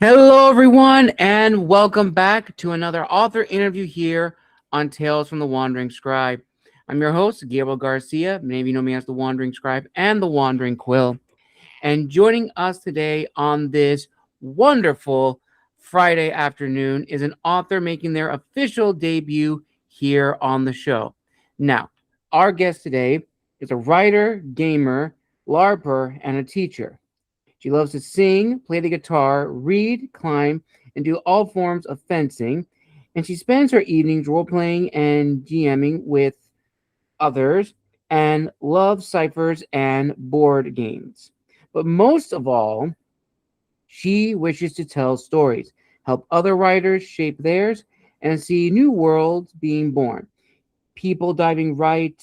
Hello, everyone, and welcome back to another author interview here on Tales from the Wandering Scribe. I'm your host, Gabriel Garcia. Many of you know me as the Wandering Scribe and the Wandering Quill. And joining us today on this wonderful Friday afternoon is an author making their official debut here on the show. Now, our guest today is a writer, gamer, LARPer, and a teacher. She loves to sing, play the guitar, read, climb, and do all forms of fencing. And she spends her evenings role playing and GMing with others and loves ciphers and board games. But most of all, she wishes to tell stories, help other writers shape theirs, and see new worlds being born. People diving right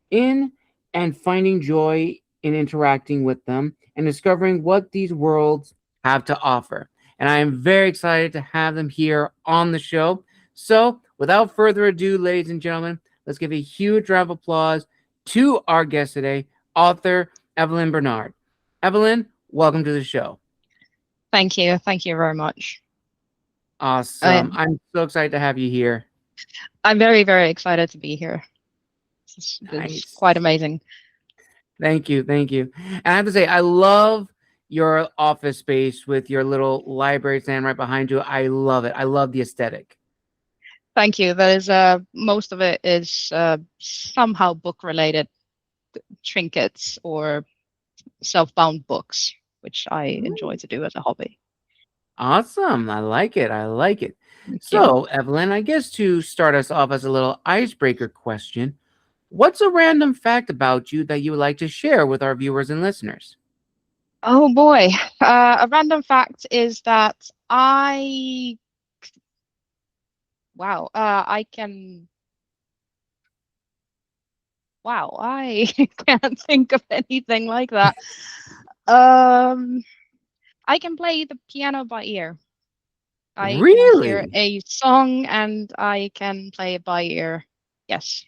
in and finding joy in interacting with them and discovering what these worlds have to offer. And I am very excited to have them here on the show. So, without further ado, ladies and gentlemen, let's give a huge round of applause to our guest today, author Evelyn Bernard. Evelyn, welcome to the show. Thank you. Thank you very much. Awesome. I, I'm so excited to have you here. I'm very, very excited to be here. This is Nice. quite amazing. Thank you. Thank you. And I have to say, I love your office space with your little library stand right behind you. I love it. I love the aesthetic. Thank you. That is most of it is somehow book related trinkets or self-bound books, which I enjoy to do as a hobby. Awesome. I like it. I like it. Thank you. So, Evelyn, I guess to start us off as a little icebreaker question, what's a random fact about you that you would like to share with our viewers and listeners? Oh boy. A random fact is that I wow, I can wow, I can't think of anything like that. Um I can play the piano by ear. I can hear Really? a song and I can play it by ear. Yes.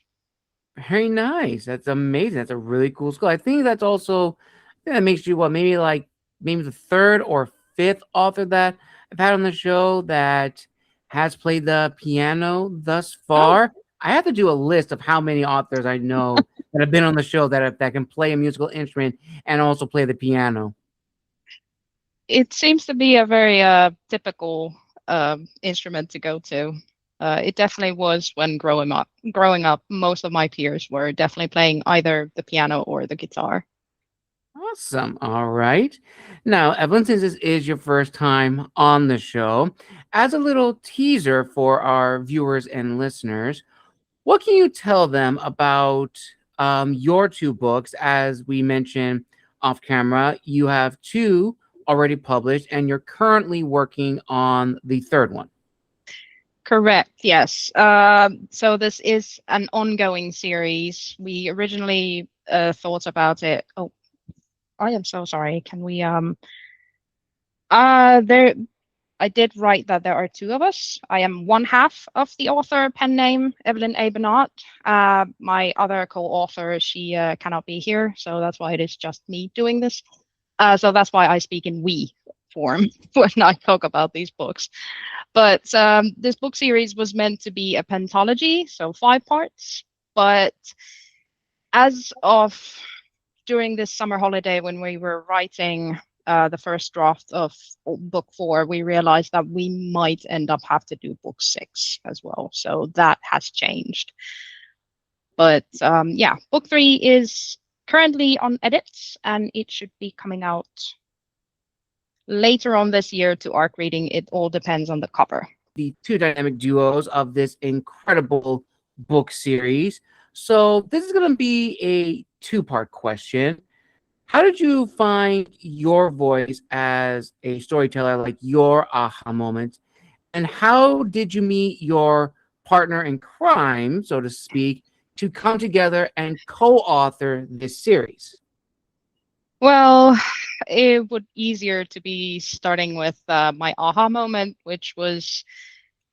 Very nice. That's amazing. That's a really cool skill. I think that's also that makes you what maybe the third or fifth author that I've had on the show that has played the piano thus Oh, far. I have to do a list of how many authors I know that have been on the show that can play a musical instrument and also play the piano. it seems to be a very typical instrument to go to. It definitely was when growing up. Growing up, most of my peers were definitely playing either the piano or the guitar. Awesome. All right. Now, Evelyn, since this is your first time on the show, as a little teaser for our viewers and listeners, what can you tell them about your two books? As we mentioned off camera, you have two already published, and you're currently working on the third one. Correct, yes. So this is an ongoing series. We originally thought about it. Oh, I am so sorry. Can we there I did write that there are two of us. I am one half of the author pen name, Evelyn A. Bernard. My other co-author, she cannot be here, so that's why it is just me doing this. So that's why I speak in we form when I talk about these books. But this book series was meant to be a pentalogy, so 5 parts. But as of during this summer holiday, when we were writing the first draft of book 4, we realized that we might end up have to do book 6 as well. So that has changed. But yeah, book 3 is currently on edits and it should be coming out later on this year to ARC reading. It all depends on the cover. The two dynamic duos of this incredible book series. So, this is going to be a two-part question. How did you find your voice as a storyteller, like your aha moment? And how did you meet your partner in crime, so to speak, to come together and co author this series? Well, it would easier to be starting with my aha moment, which was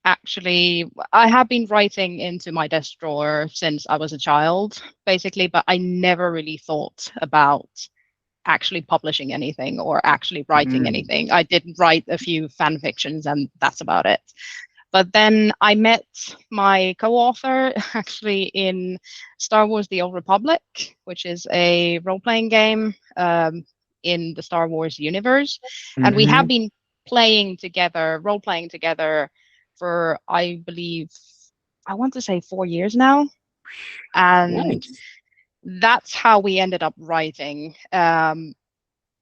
actually I have been writing into my desk drawer since I was a child, basically, but I never really thought about actually publishing anything or actually writing Mm. anything. I did write a few fan fictions, and that's about it. But then I met my co-author actually in Star Wars: The Old Republic, which is a role-playing game in the Star Wars universe, and we have Hmm. been playing together, role-playing together for, I believe, I want to say 4 years now, and Nice. that's how we ended up writing.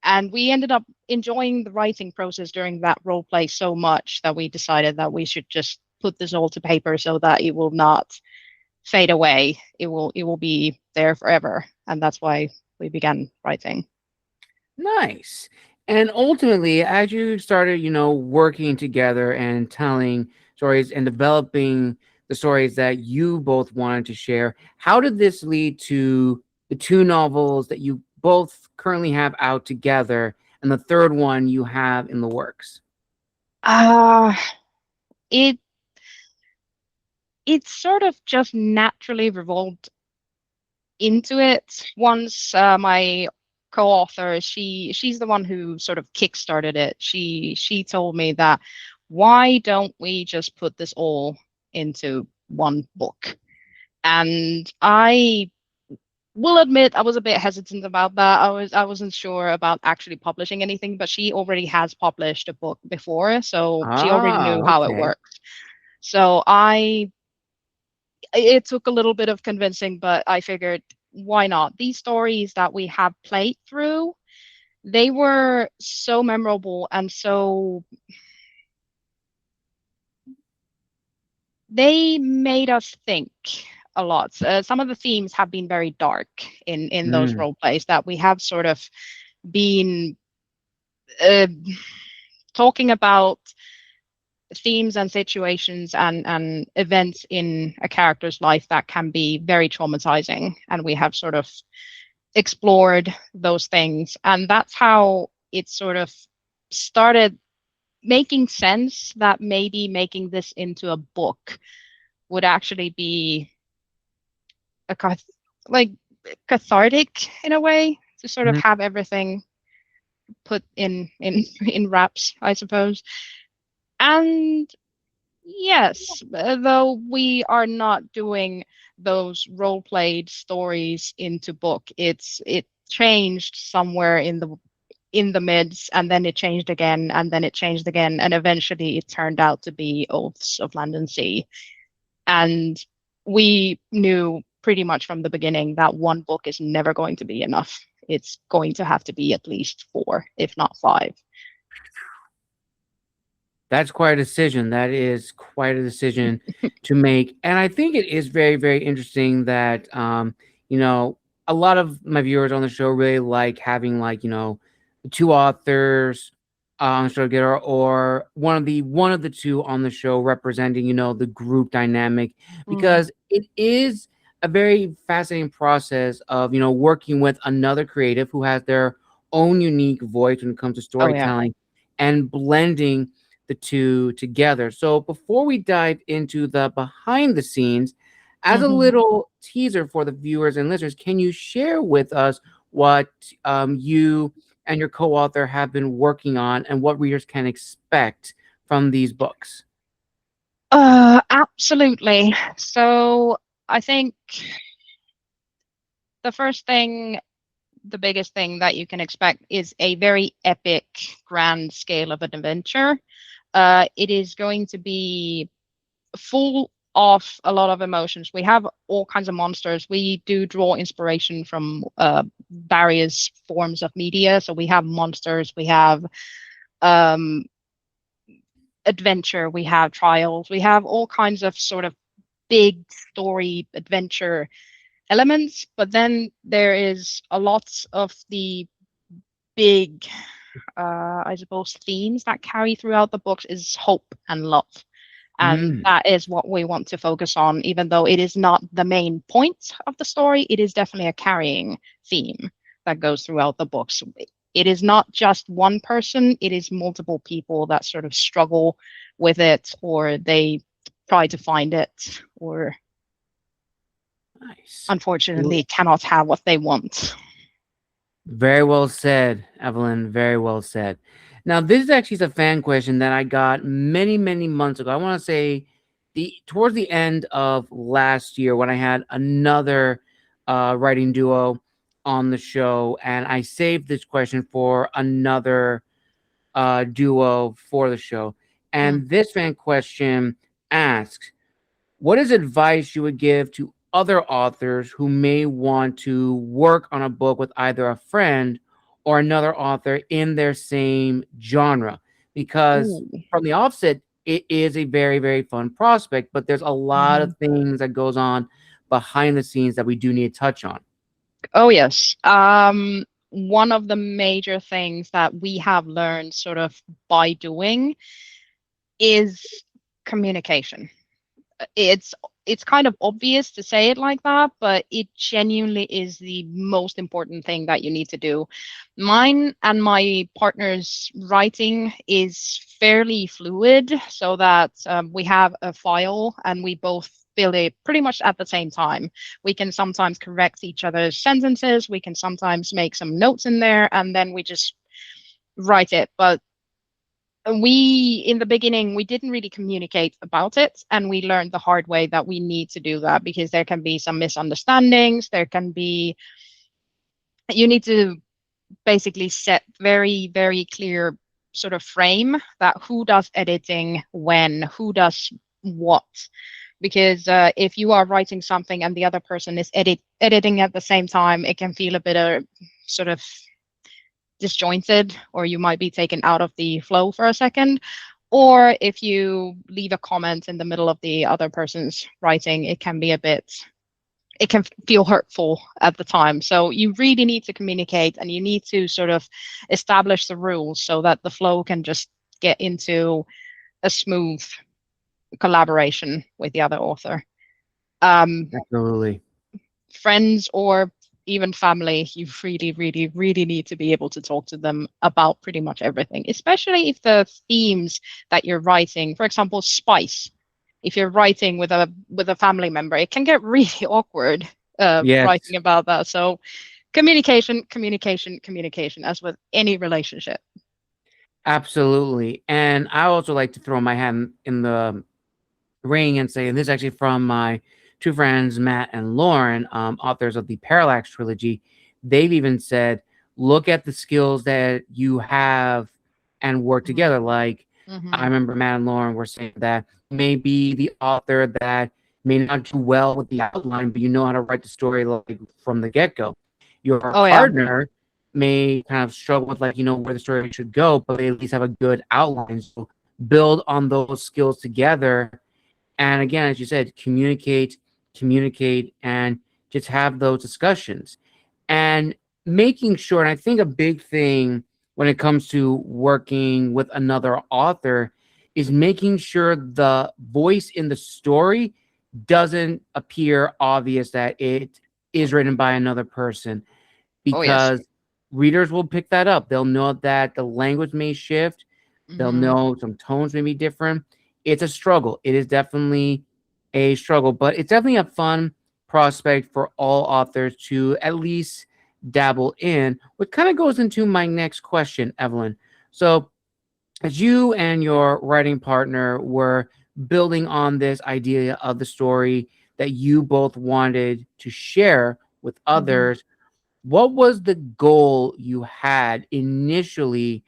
And we ended up enjoying the writing process during that role play so much that we decided that we should just put this all to paper so that it will not fade away. It will be there forever, and that's why we began writing. Nice. And ultimately, as you started, working together and telling stories and developing the stories that you both wanted to share, how did this lead to the two novels that you both currently have out together and the third one you have in the works? Uh it it sort of just naturally revolved into it once my co-author, she's the one who sort of kickstarted it. She told me that, why don't we just put this all into one book? And I will admit I was a bit hesitant about that. I wasn't sure about actually publishing anything, but she already has published a book before, so she already Ah, knew how it okay. worked. So I it took a little bit of convincing, but I figured, why not? These stories that we have played through, they were so memorable, and so they made us think a lot. Some of the themes have been very dark in those Mm, role plays that we have sort of been uh, talking about themes and situations and events in a character's life that can be very traumatizing, and we have sort of explored those things, and that's how it sort of started making sense that maybe making this into a book would actually be a like cathartic in a way, to sort of mhm, have everything put in in wraps, I suppose. And yes, though we are not doing those role played stories into book, it changed somewhere in the midst, and then it changed again, and then it changed again, and eventually it turned out to be Oaths of Land and Sea. And we knew pretty much from the beginning that one book is never going to be enough. It's going to have to be at least four, if not five. that's quite a decision. That is quite a decision to make. And I think it is very, very interesting that, you know, a lot of my viewers on the show really like having like, the two authors on the show together or one of the two on the show representing, the group dynamic Mm. because it is a very fascinating process of, working with another creative who has their own unique voice when it comes to Oh yeah. storytelling and blending the two together. So before we dive into the behind the scenes, as a Hmm. little teaser for the viewers and listeners, can you share with us what you and your co-author have been working on and what readers can expect from these books? Absolutely. So I think the first thing, the biggest thing that you can expect is a very epic, grand scale of an adventure. It is going to be full of a lot of emotions. We have all kinds of monsters. We do draw inspiration from various forms of media. So we have monsters, we have um, adventure, we have trials, we have all kinds of sort of big story adventure elements. But then there is a lot of the big, I suppose, themes that carry throughout the books is hope and love. And Mm, that is what we want to focus on, even though it is not the main point of the story. It is definitely a carrying theme that goes throughout the books. It is not just one person, it is multiple people that sort of struggle with it, or they try to find it, or nice. unfortunately cannot have what they want. Very well said, Evelyn. Very well said. Now, this is actually a fan question that I got many, many months ago. I want to say the towards the end of last year when I had another writing duo on the show, and I saved this question for another duo for the show. Mm. And this fan question asks, what is advice you would give to other authors who may want to work on a book with either a friend or another author in their same genre? Because Ooh. from the offset, it is a very, very fun prospect, but there's a lot Mhm. of things that goes on behind the scenes that we do need to touch on. Oh, yes. One of the major things that we have learned sort of by doing is communication. it's it's kind of obvious to say it like that, but it genuinely is the most important thing that you need to do. Mine and my partner's writing is fairly fluid, so that we have a file and we both fill it pretty much at the same time. We can sometimes correct each other's sentences, we can sometimes make some notes in there, and then we just write it. But we in the beginning we didn't really communicate about it, and we learned the hard way that we need to do that, because there can be some misunderstandings, there can be, you need to basically set very, very clear sort of frame that who does editing when, who does what. Because if you are writing something and the other person is editing at the same time, it can feel a bit of sort of disjointed, or you might be taken out of the flow for a second. Or if you leave a comment in the middle of the other person's writing, it can be a bit, it can feel hurtful at the time. So you really need to communicate, and you need to sort of establish the rules so that the flow can just get into a smooth collaboration with the other author. Um, Absolutely. Friends or even family, you really, really, really need to be able to talk to them about pretty much everything, especially if the themes that you're writing, for example, spice. If you're writing with a family member, it can get really awkward Yes. writing about that. So communication, communication, communication, as with any relationship. Absolutely. And I also like to throw my hat in the ring and say, and this is actually from my two friends, Matt and Lauren, authors of the Parallax trilogy. They've even said, look at the skills that you have and work Mm-hmm. together. Like, I Mm-hmm. remember Matt and Lauren were saying that maybe the author that may not do well with the outline, but you know how to write the story like from the get go. Your Oh yeah. partner may kind of struggle with like, where the story should go, but they at least have a good outline. So build on those skills together, and again, as you said, communicate, communicate, and just have those discussions. And making sure, and I think a big thing when it comes to working with another author is making sure the voice in the story doesn't appear obvious that it is written by another person, Oh yes. because readers will pick that up. They'll know that the language may shift, they'll Mm-hmm. know some tones may be different. It's a struggle. It is definitely a struggle, but it's definitely a fun prospect for all authors to at least dabble in, which kind of goes into my next question, Evelyn. So, as you and your writing partner were building on this idea of the story that you both wanted to share with Mm-hmm. others, what was the goal you had initially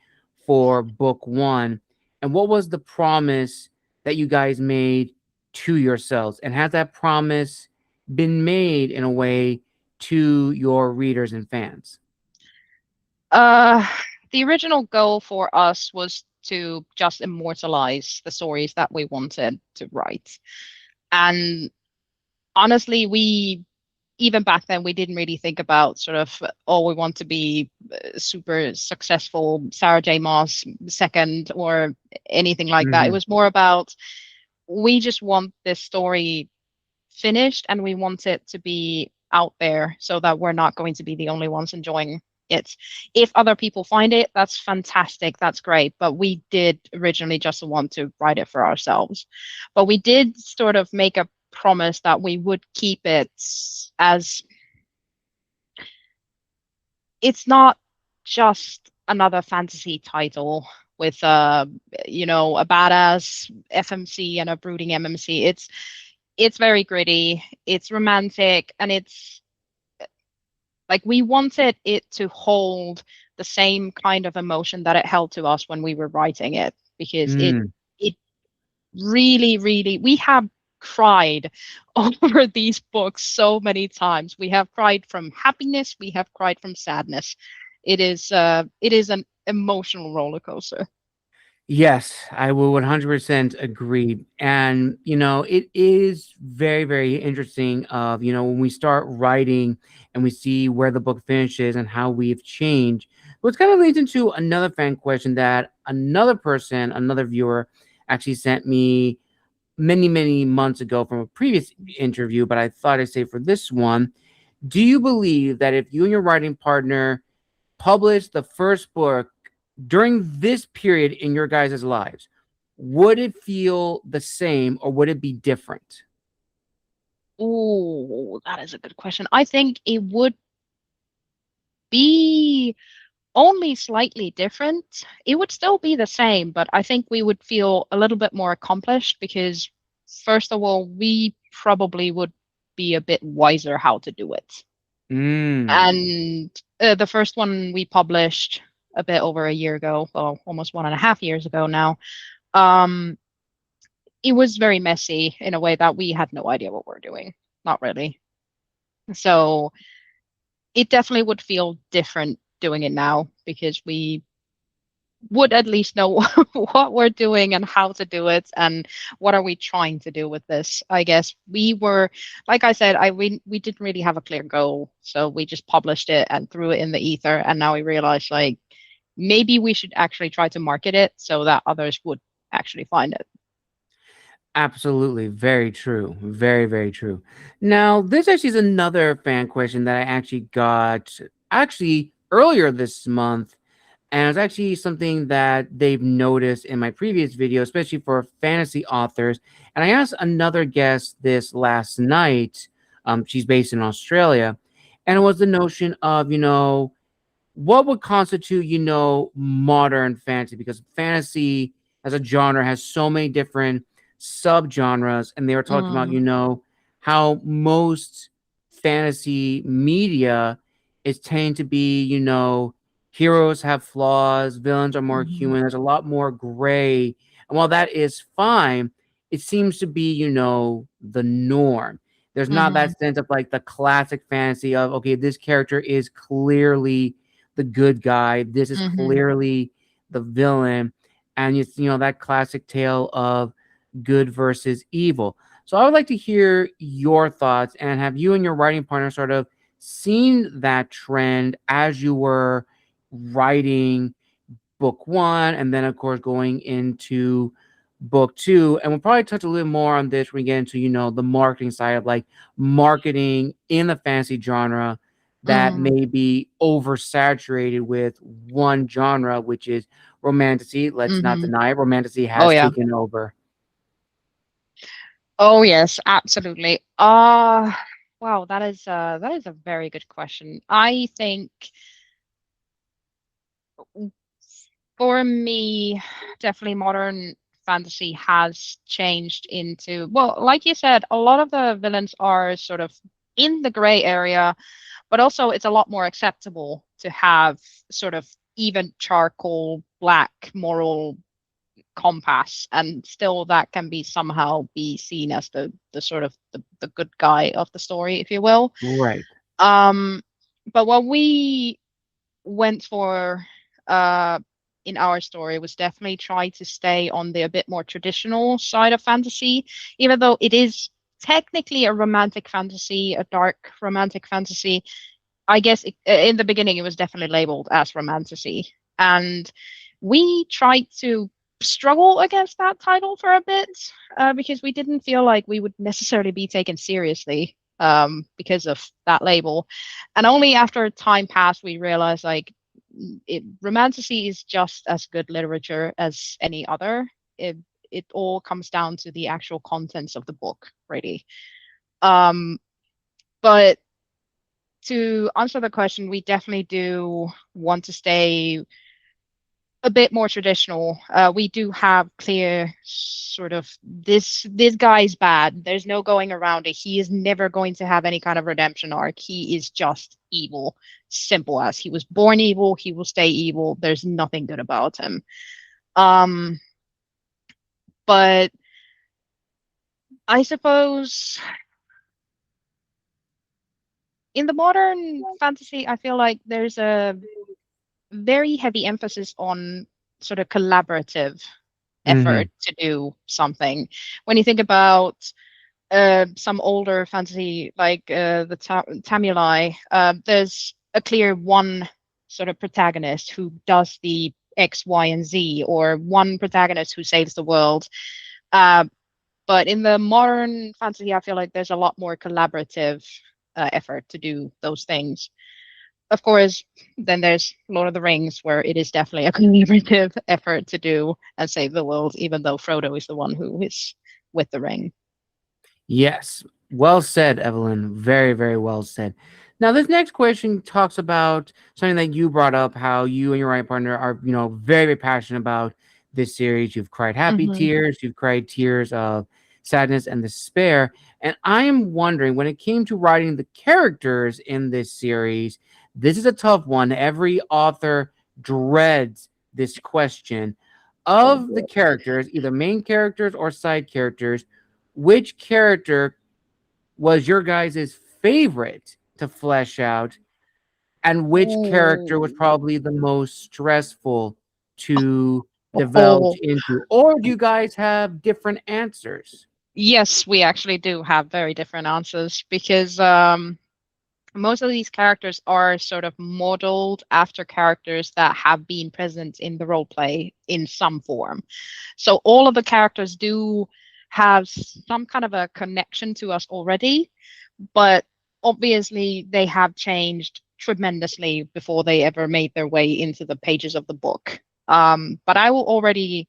for book one? And what was the promise that you guys made to yourselves? And has that promise been made in a way to your readers and fans? Uh, the original goal for us was to just immortalize the stories that we wanted to write. And honestly, we even back then we didn't really think about sort of, oh, we want to be super successful Sarah J. Maas second or anything like that. It Hmm. was more about, we just want this story finished and we want it to be out there so that we're not going to be the only ones enjoying it. If other people find it, that's fantastic, that's great. But we did originally just want to write it for ourselves. But we did sort of make a promise that we would keep it as it's not just another fantasy title with a badass FMC and a brooding MMC. It's very gritty, it's romantic, and it's like we wanted it to hold the same kind of emotion that it held to us when we were writing it, because Mm. it really, really, we have cried over these books so many times. We have cried from happiness, we have cried from sadness. It is an emotional roller coaster. Yes, I will 100% agree. And, it is very, very interesting when we start writing and we see where the book finishes and how we've changed. Which kind of leads into another fan question that another person, another viewer, actually sent me many, many months ago from a previous interview, but I thought I'd say for this one, do you believe that if you and your writing partner published the first book during this period in your guys' lives, would it feel the same or would it be different? Oh, that is a good question. I think it would be only slightly different. It would still be the same, but I think we would feel a little bit more accomplished because, first of all, we probably would be a bit wiser how to do it. Mm. And the first one we published a bit over a year ago, well, almost 1.5 years ago now, um, it was very messy in a way that we had no idea what we're doing. Not really. So it definitely would feel different doing it now because we would at least know what we're doing and how to do it and what are we trying to do with this. I guess we were, like I said, we didn't really have a clear goal, so we just published it and threw it in the ether, and now we realize like maybe we should actually try to market it so that others would actually find it. Absolutely. Very true. Very, very true. Now, this actually is another fan question that I actually got actually earlier this month. And it's actually something that they've noticed in my previous video, especially for fantasy authors. And I asked another guest this last night. She's based in Australia. And it was the notion of, what would constitute, modern fantasy? Because fantasy as a genre has so many different subgenres, and they were talking about, Mm, how most fantasy media is tending to be, heroes have flaws, villains are more mhm, human, there's a lot more gray. And while that is fine, it seems to be, the norm. There's not mhm, that sense of like the classic fantasy of, okay, this character is clearly the good guy. This is mhm. clearly the villain. And it's, that classic tale of good versus evil. So I would like to hear your thoughts and have you and your writing partner sort of seen that trend as you were writing book one and then of course going into book two. And we'll probably touch a little more on this when we get into, the marketing side of like marketing in the fantasy genre that Mm, may be oversaturated with one genre, which is romantasy. Let's not mhm. deny it. Romantasy Oh has yeah. taken over. Oh yes, absolutely. Wow, that is a very good question. I think for me, definitely modern fantasy has changed into, well, like you said, a lot of the villains are sort of in the gray area, but also it's a lot more acceptable to have sort of even charcoal black moral compass, and still that can be somehow be seen as the sort of the good guy of the story, if you will. Right. um but what we went for uh in our story was definitely try to stay on the a bit more traditional side of fantasy, even though it is technically a romantic fantasy, a dark romantic fantasy. I guess in the beginning it was definitely labeled as romantasy, and we tried to struggle against that title for a bit because we didn't feel like we would necessarily be taken seriously because of that label. And only after time passed, we realized like romantasy is just as good literature as any other. It all comes down to the actual contents of the book, really. Um, but to answer the question, we definitely do want to stay a bit more traditional. We do have clear sort of this guy's bad. There's no going around it. He is never going to have any kind of redemption arc. He is just evil. Simple as he was born evil, he will stay evil. There's nothing good about him. Um, but I suppose in the modern fantasy, I feel like there's a very heavy emphasis on sort of collaborative Mm-hmm. effort to do something. When you think about some older fantasy like the Tamuli, there's a clear one sort of protagonist who does the X, Y, and Z, or one protagonist who saves the world. Uh, but in the modern fantasy, I feel like there's a lot more collaborative effort to do those things. Of course, then there's Lord of the Rings, where it is definitely a collaborative effort to do and save the world, even though Frodo is the one who is with the ring. Yes. Well said, Evelyn. Very, very well said. Now, this next question talks about something that you brought up, how you and your writing partner are, very, very passionate about this series. You've cried happy Hmm. tears, you've cried tears of sadness and despair. And I am wondering, when it came to writing the characters in this series, this is a tough one. Every author dreads this question of the characters, either main characters or side characters. Which character was your guys' favorite to flesh out, and which character was Ooh. probably the most stressful to develop Oh, into? Or do you guys have different answers? yes, we actually do have very different answers because most of these characters are sort of modeled after characters that have been present in the role play in some form. So all of the characters do have some kind of a connection to us already, but obviously they have changed tremendously before they ever made their way into the pages of the book. But I will already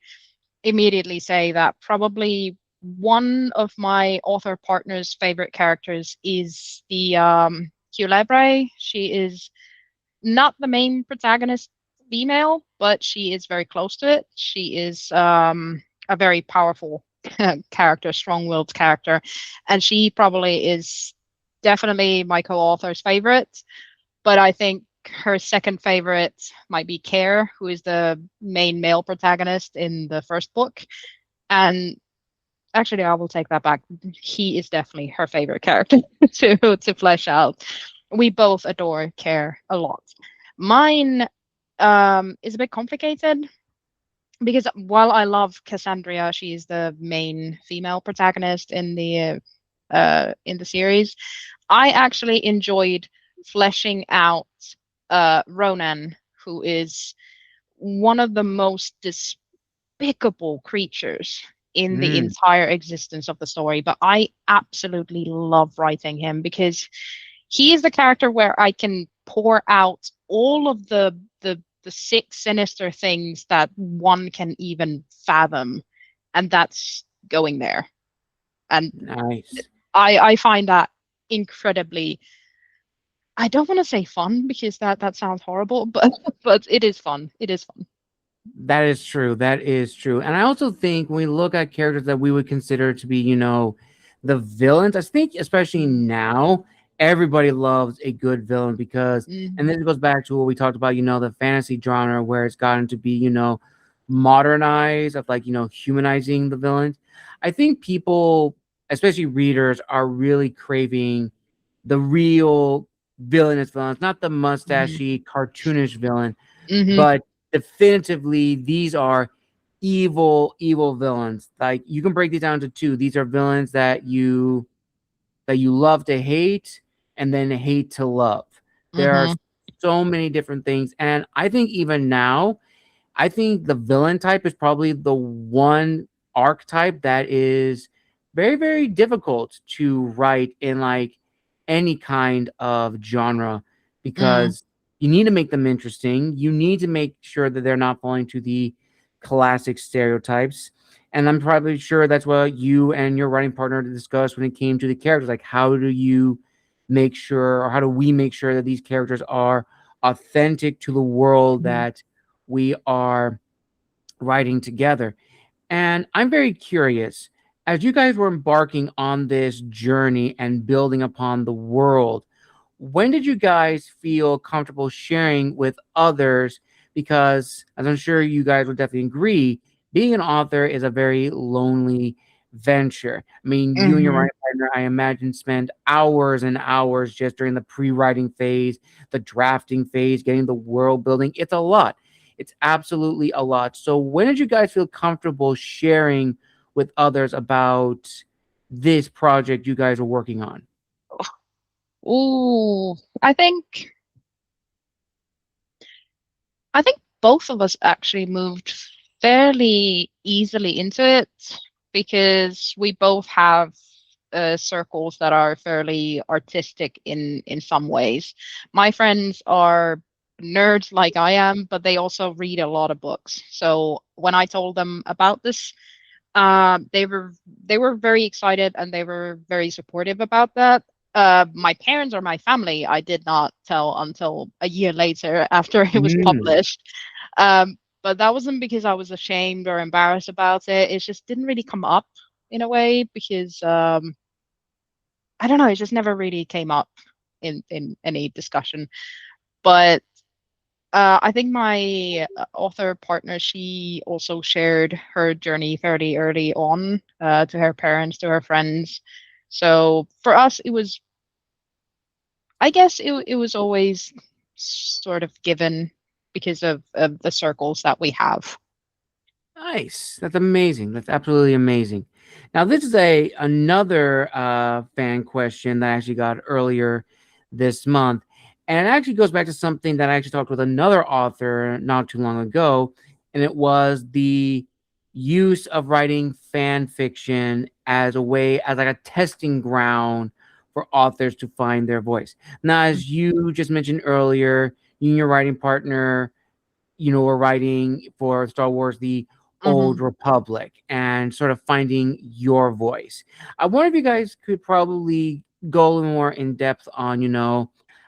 immediately say that probably one of my author partner's favorite characters is the Culebre. She is not the main protagonist female, but she is very close to it. She is a very powerful character, strong-willed character, and she probably is definitely my co-author's favorite. But I think her second favorite might be Care, who is the main male protagonist in the first book. And actually, I will take that back. He is definitely her favorite character to flesh out. We both adore Care a lot. Mine is a bit complicated because while I love Cassandra, she is the main female protagonist in the series. I actually enjoyed fleshing out Ronan, who is one of the most despicable creatures in the Mm, entire existence of the story. But I absolutely love writing him because he is the character where I can pour out all of the sick, sinister things that one can even fathom, and that's going there. And nice. I find that incredibly. I don't want to say fun because that sounds horrible, but but it is fun. It is fun. That is true. That is true. And I also think when we look at characters that we would consider to be, the villains, I think especially now, everybody loves a good villain because, and Mm-hmm. this goes back to what we talked about, the fantasy genre where it's gotten to be, modernized of like, humanizing the villains. I think people, especially readers, are really craving the real villainous villains, not the Mm-hmm. mustachy, cartoonish villain, Mm-hmm. but definitively these are evil, evil villains. Like you can break these down to two. These are villains that you love to hate and then hate to love. There are Mm-hmm. so many different things. And I think even now, I think the villain type is probably the one archetype that is very, very difficult to write in like any kind of genre Mm-hmm. because you need to make them interesting. You need to make sure that they're not falling to the classic stereotypes. And I'm probably sure that's what you and your writing partner discussed when it came to the characters. Like, how do you make sure, or how do we make sure that these characters are authentic to the world Mhm. that we are writing together? And I'm very curious, as you guys were embarking on this journey and building upon the world, when did you guys feel comfortable sharing with others? Because, as I'm sure you guys would definitely agree, being an author is a very lonely venture. I mean, you and your Mhm. writing partner, I imagine, spend hours and hours just during the pre-writing phase, the drafting phase, getting the world building. It's a lot. It's absolutely a lot. So, when did you guys feel comfortable sharing with others about this project you guys are working on? Ooh, I think both of us actually moved fairly easily into it because we both have circles that are fairly artistic in some ways. My friends are nerds like I am, but they also read a lot of books. So when I told them about this, they were very excited and they were very supportive about that. My parents or my family, I did not tell until a year later after it was Mm. published. But that wasn't because I was ashamed or embarrassed about it. It just didn't really come up in a way because I don't know, it just never really came up in any discussion. But I think my author partner, she also shared her journey fairly early on to her parents, to her friends. So for us, I guess it was always sort of given because of the circles that we have. Nice. That's amazing. That's absolutely amazing. Now, this is a another fan question that I actually got earlier this month, and it actually goes back to something that I actually talked with another author not too long ago, and it was the use of writing fan fiction as a way, as like a testing ground for authors to find their voice. Now, as you just mentioned earlier, you and your writing partner, were writing for Star Wars The Old Mm-hmm. Republic and sort of finding your voice. I wonder if you guys could probably go a little more in depth on,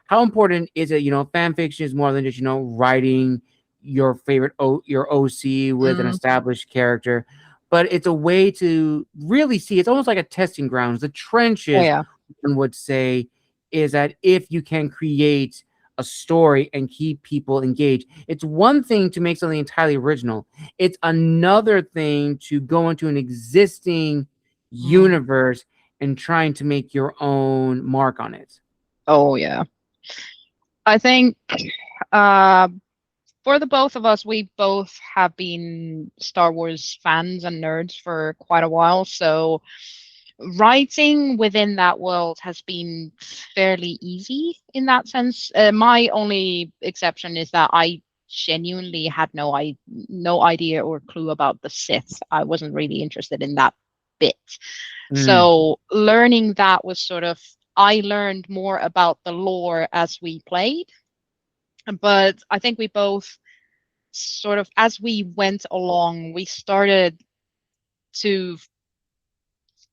how important is it? Fan fiction is more than just, writing your favorite your OC with an Mm. established character, but it's a way to really see. It's almost like a testing grounds. The Oh trenches, yeah. one would say, is that if you can create a story and keep people engaged. It's one thing to make something entirely original. It's another thing to go into an existing Mm. universe and trying to make your own mark on it. Oh yeah. I think uh, for the both of us, we both have been Star Wars fans and nerds for quite a while. So writing within that world has been fairly easy in that sense. My only exception is that I genuinely had no idea or clue about the Sith. I wasn't really interested in that bit. Mm. So learning that was sort of I learned more about the lore as we played, but I think we both sort of as we went along, we started to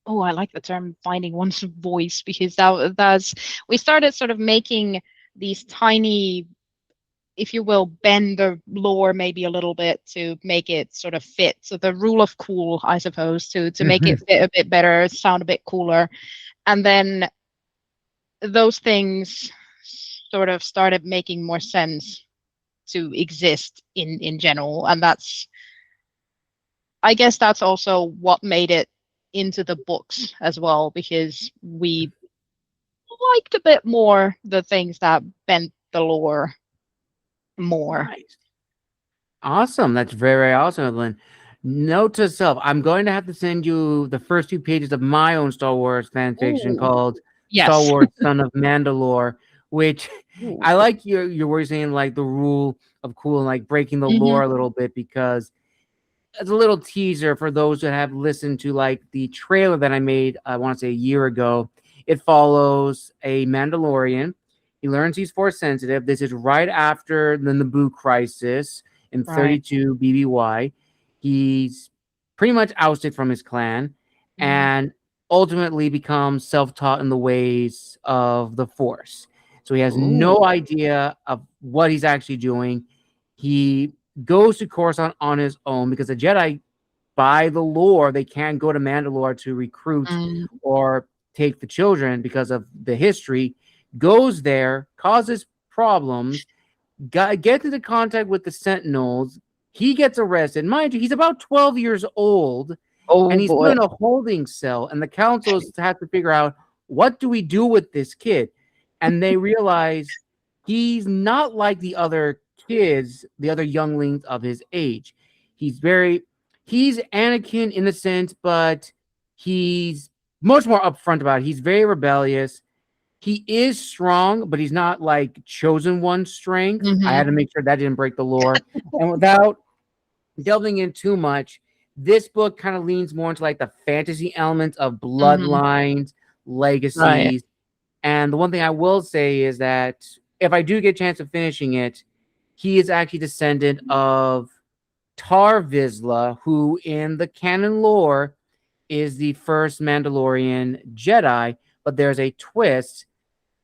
oh, I like the term finding one's voice because that's we started sort of making these tiny, if you will, bend the lore maybe a little bit to make it sort of fit. So the rule of cool, I suppose, to make it fit a bit better, sound a bit cooler. And then those things sort of started making more sense to exist in general. And that's I guess that's also what made it into the books as well, because we liked a bit more the things that bent the lore more. Nice. Awesome. That's very, very awesome, Evelyn. Note to self, I'm going to have to send you the first 2 pages of my own Star Wars fan fiction Ooh, called Star yes. Wars Son of Mandalore, which Ooh. I like your words saying like the rule of cool and like breaking the Hmm. lore a little bit, because as a little teaser for those that have listened to like the trailer that I made, I want to say a year ago, it follows a Mandalorian. He learns he's force sensitive. This is right after the Naboo crisis in Right. 32 BBY. He's pretty much ousted from his clan, Mm. and ultimately becomes self-taught in the ways of the Force. So he has no Ooh. idea of what he's actually doing. He goes to Coruscant on his own because the Jedi, by the lore, they can't go to Mandalore to recruit Mm, or take the children because of the history. Goes there, causes problems, gets into contact with the Sentinels. He gets arrested. Mind you, he's about 12 years old and oh he's put boy. in a holding cell. And the councils have to figure out, what do we do with this kid? And they realize he's not like the other kids, the other younglings of his age. He's very, he's Anakin in a sense, but he's much more upfront about it. He's very rebellious. He is strong, but he's not like chosen one strength. I Hmm. had to make sure that didn't break the lore. And without delving in too much, this book kind of leans more into like the fantasy elements of Hmm. bloodlines, Right. legacies. And the one thing I will say is that if I do get a chance of finishing it, he is actually descendant of Tar Vizsla, who in the canon lore is the first Mandalorian Jedi, but there's a twist.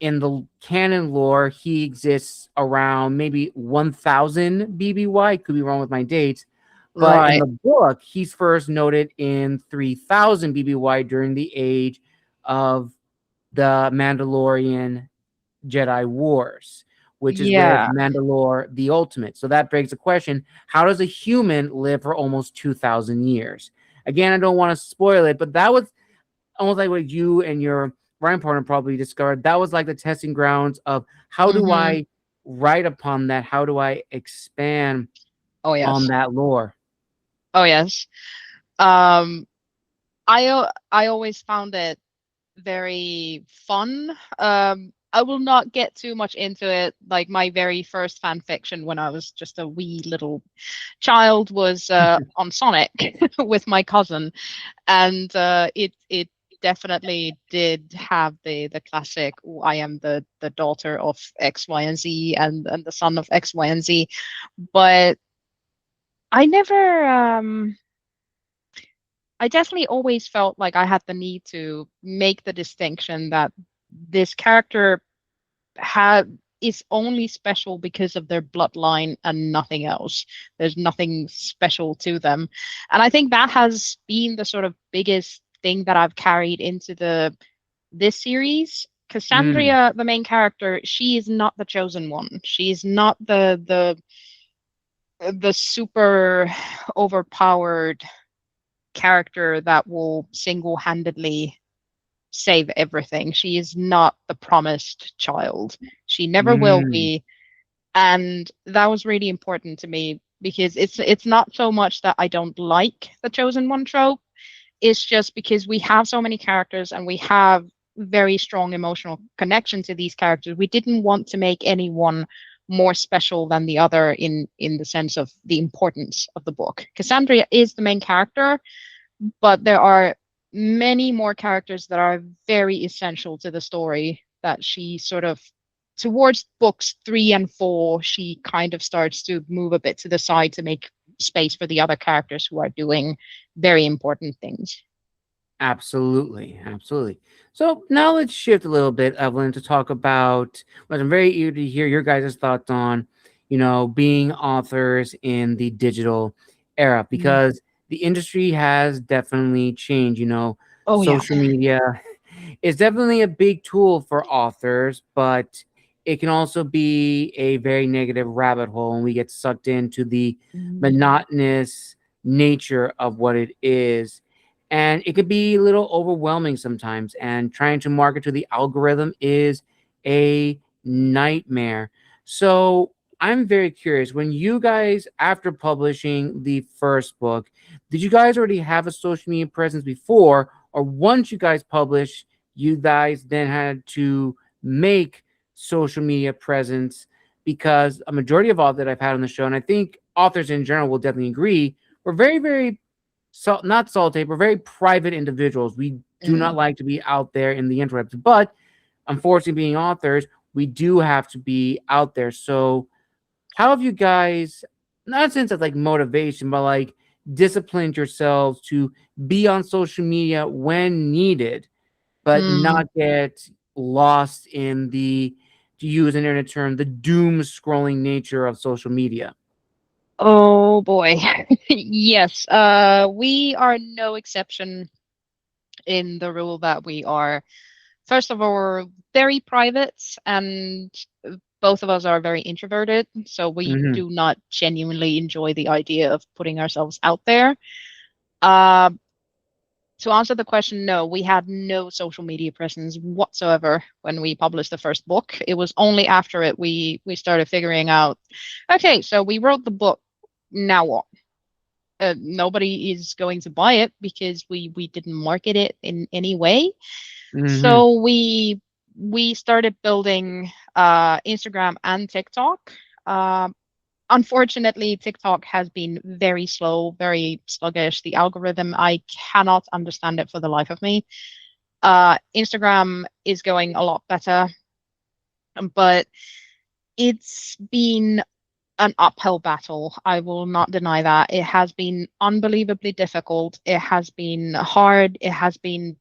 In the canon lore, he exists around maybe 1000 BBY. Could be wrong with my dates. But in Right. the book, he's first noted in 3000 BBY during the age of the Mandalorian Jedi Wars, which is with Yeah. Mandalore the Ultimate. So that begs the question, how does a human live for almost 2000 years? Again, I don't want to spoil it, but that was almost like what you and your writing partner probably discovered. That was like the testing grounds of, how do Hmm. I write upon that? How do I expand Oh on yes. that lore? Oh yes. Um, I always found it very fun. I will not get too much into it. Like my very first fan fiction when I was just a wee little child was on Sonic with my cousin, and it definitely did have the classic, "Oh, I am the daughter of X, Y, and Z, and the son of X, Y, and Z," but I never. I definitely always felt like I had the need to make the distinction that this character had is only special because of their bloodline and nothing else. There's nothing special to them. And I think that has been the sort of biggest thing that I've carried into the this series. Mm, Cassandra, the main character, she is not the chosen one. She is not the super overpowered character that will single-handedly save everything. She is not the promised child. She never will mm, be. And that was really important to me because it's not so much that I don't like the chosen one trope. It's just because we have so many characters and we have very strong emotional connection to these characters. We didn't want to make anyone more special than the other in the sense of the importance of the book. Cassandra is the main character, but there are many more characters that are very essential to the story that she sort of towards books 3 and 4 she kind of starts to move a bit to the side to make space for the other characters who are doing very important things. absolutely, absolutely. So now let's shift a little bit, Evelyn, to talk about what I'm very eager to hear your guys' thoughts on, being authors in the digital era, Mm. because the industry has definitely changed. Oh yeah. Social media is definitely a big tool for authors, but it can also be a very negative rabbit hole, and we get sucked into the Mm. monotonous nature of what it is. And it could be a little overwhelming sometimes. And trying to market to the algorithm is a nightmare. So I'm very curious, when you guys, after publishing the first book, did you guys already have a social media presence before? Or once you guys published, you guys then had to make social media presence? Because a majority of all that I've had on the show, and I think authors in general will definitely agree, we're very, very not salty, we're very private individuals. We do not Mm. like to be out there in the interwebs, but unfortunately, being authors, we do have to be out there. So how have you guys, not in a sense of like motivation, but like disciplined yourselves to be on social media when needed, but Mm. not get lost in the, to use an internet term, the doom scrolling nature of social media? Oh boy. Yes. We are no exception in the rule that we are, first of all, very private, and both of us are very introverted. So we Hmm. do not genuinely enjoy the idea of putting ourselves out there. Uh, to answer the question, no, we had no social media presence whatsoever when we published the first book. It was only after it we started figuring out, okay, so we wrote the book. Now what? Nobody is going to buy it because we didn't market it in any way. Hmm. So we started building Instagram and TikTok. Um, Unfortunately, TikTok has been very slow, very sluggish. The algorithm, I cannot understand it for the life of me. Instagram is going a lot better, but it's been an uphill battle. I will not deny that. It has been unbelievably difficult. It has been hard. It has been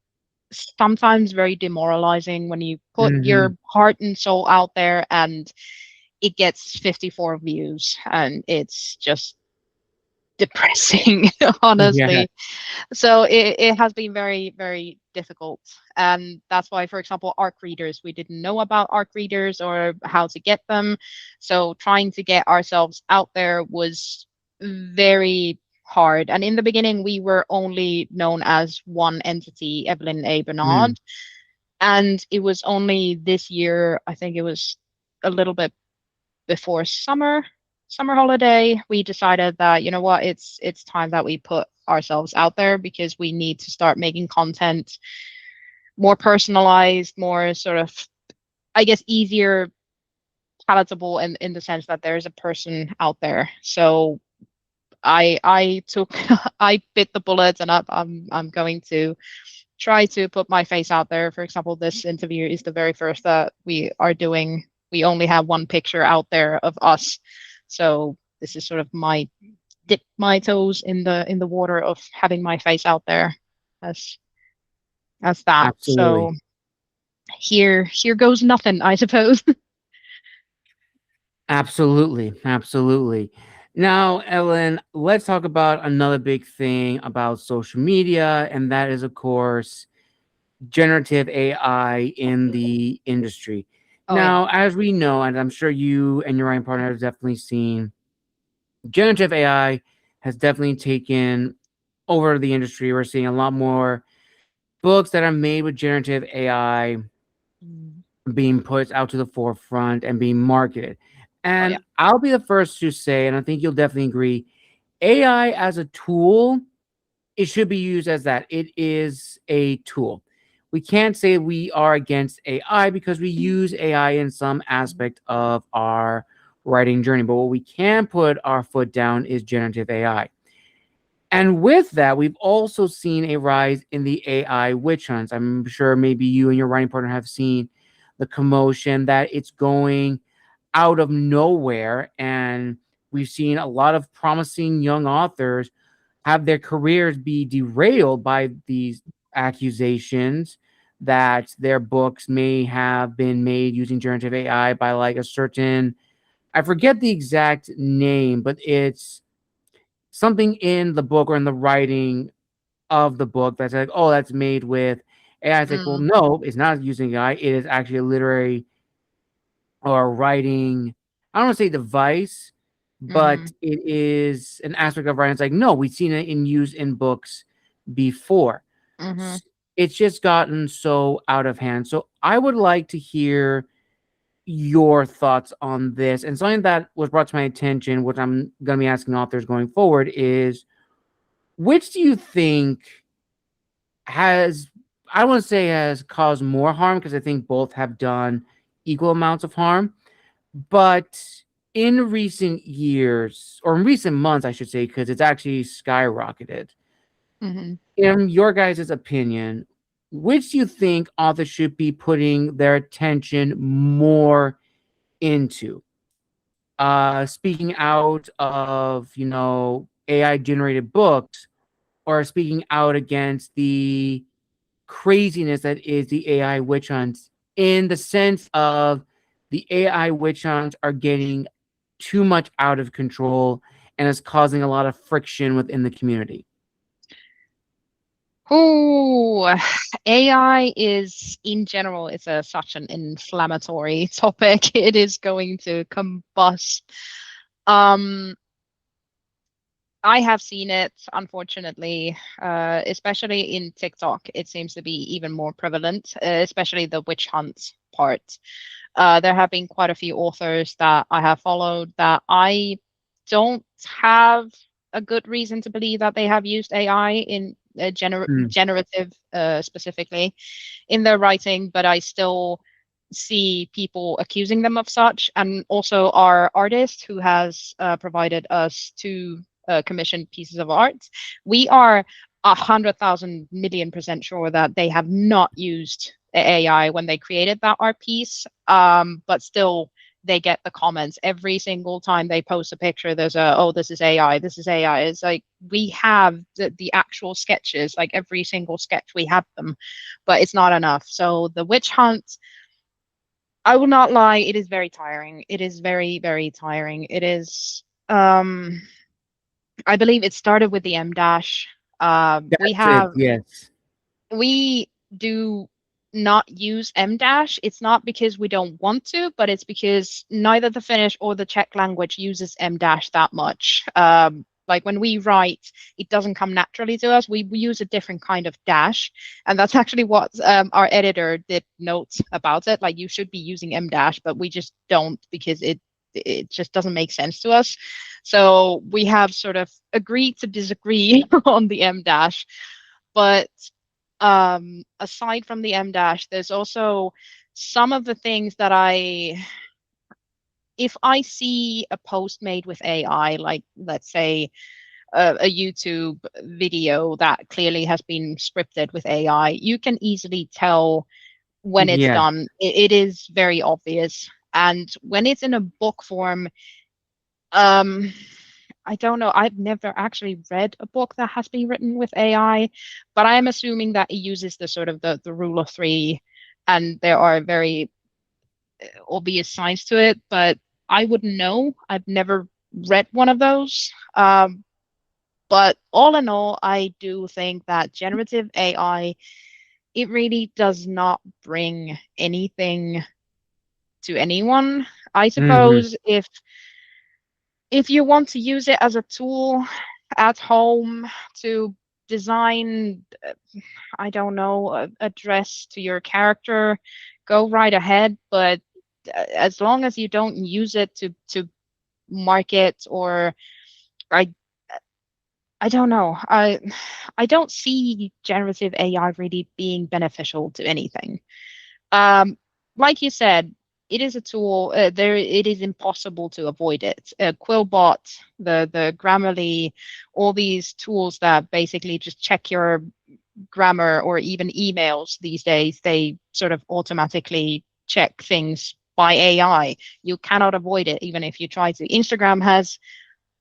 sometimes very demoralizing when you put Hmm. your heart and soul out there and it gets 54 views, and it's just depressing, Yeah. honestly. So it has been very, very difficult. And that's why, for example, ARC readers, we didn't know about ARC readers or how to get them. So trying to get ourselves out there was very hard. And in the beginning, we were only known as one entity, Evelyn A. Mm. Bernard. And it was only this year, I think it was a little bit before summer holiday, we decided that, you know what, it's time that we put ourselves out there because we need to start making content more personalized, more sort of, I guess, easier palatable in the sense that there is a person out there. So I took I bit the bullets, and I'm going to try to put my face out there. For example, this interview is the very first that we are doing. We only have one picture out there of us. So this is sort of my dip my toes in the water of having my face out there as as that. Absolutely. So here goes nothing, I suppose. Absolutely. Absolutely. Now, Ellen, let's talk about another big thing about social media, and that is, of course, generative AI in the industry. Oh yeah. Now, as we know, and I'm sure you and your writing partner have definitely seen, generative AI has definitely taken over the industry. We're seeing a lot more books that are made with generative AI Mm. being put out to the forefront and being marketed. Oh yeah. And I'll be the first to say, and I think you'll definitely agree, AI as a tool, it should be used as that. It is a tool. We can't say we are against AI because we use AI in some aspect of our writing journey. But what we can put our foot down is generative AI. And with that, we've also seen a rise in the AI witch hunts. I'm sure maybe you and your writing partner have seen the commotion that it's going out of nowhere. And we've seen a lot of promising young authors have their careers be derailed by these accusations that their books may have been made using generative AI by like a certain, I forget the exact name, but it's something in the book or in the writing of the book that's like, oh, that's made with AI. It's like, well, Mm. no, it's not using AI. It is actually a literary or writing, I don't want to say device, but Mm-hmm. it is an aspect of writing. It's like, no, we've seen it in use in books before. Mm-hmm. It's just gotten so out of hand. So I would like to hear your thoughts on this. And something that was brought to my attention, which I'm going to be asking authors going forward, is which do you think has, I don't want to say has caused more harm because I think both have done equal amounts of harm. But in recent years, or in recent months, I should say, because it's actually skyrocketed, Mm-hmm. in your guys' opinion, which do you think authors should be putting their attention more into? Speaking out of, you know, AI generated books are speaking out against the craziness that is the AI witch hunts, in the sense of the AI witch hunts are getting too much out of control and is causing a lot of friction within the community. Oh, AI is in general is such an inflammatory topic. It is going to combust. Um, I have seen it, unfortunately, especially in TikTok. It seems to be even more prevalent, especially the witch hunt part. There have been quite a few authors that I have followed that I don't have a good reason to believe that they have used AI in Mm. generative specifically in their writing, but I still see people accusing them of such. And also our artist who has provided us two commissioned pieces of art, we are 100,000 million% sure that they have not used AI when they created that art piece. But still, they get the comments every single time they post a picture. There's a, oh, this is AI, this is AI. It's like we have the actual sketches, like every single sketch, we have them, but it's not enough. So the witch hunt, I will not lie, it is very tiring. It is very, very tiring. It is, I believe it started with the M dash. We That's it. have Yes. we do not use M dash. It's not because we don't want to, but it's because neither the Finnish or the Czech language uses M dash that much. Like when we write, it doesn't come naturally to us. We use a different kind of dash, and that's actually what our editor did note about it. Like you should be using M dash, but we just don't because it just doesn't make sense to us. So we have sort of agreed to disagree on the M dash, but aside from the M dash, there's also some of the things that if I see a post made with AI, like let's say a YouTube video that clearly has been scripted with AI, you can easily tell when it's Yeah. done. It is very obvious. And when it's in a book form, um, I don't know. I've never actually read a book that has been written with AI, but I am assuming that it uses the sort of the rule of three, and there are very obvious signs to it. But I wouldn't know. I've never read one of those. But all in all, I do think that generative AI, it really does not bring anything to anyone. I Hmm. suppose if you want to use it as a tool at home to design, I don't know, a dress to your character, go right ahead. But as long as you don't use it to market or I I don't know. I don't see generative AI really being beneficial to anything. Um, like you said, it is a tool. There, it is impossible to avoid it. Quillbot, the Grammarly, all these tools that basically just check your grammar, or even emails these days, they sort of automatically check things by AI. You cannot avoid it, even if you try to. Instagram has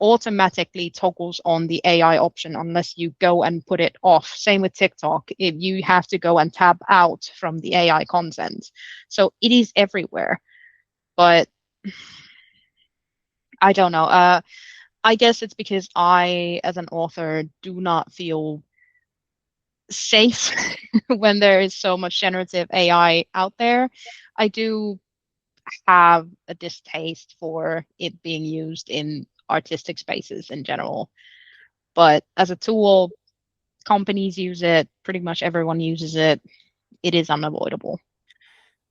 automatically toggles on the AI option unless you go and put it off. Same with TikTok. If you have to go and tab out from the AI content. So it is everywhere. But I don't know. I guess it's because I, as an author, do not feel safe when there is so much generative AI out there. I do have a distaste for it being used in artistic spaces in general. But as a tool, companies use it, pretty much everyone uses it. It is unavoidable.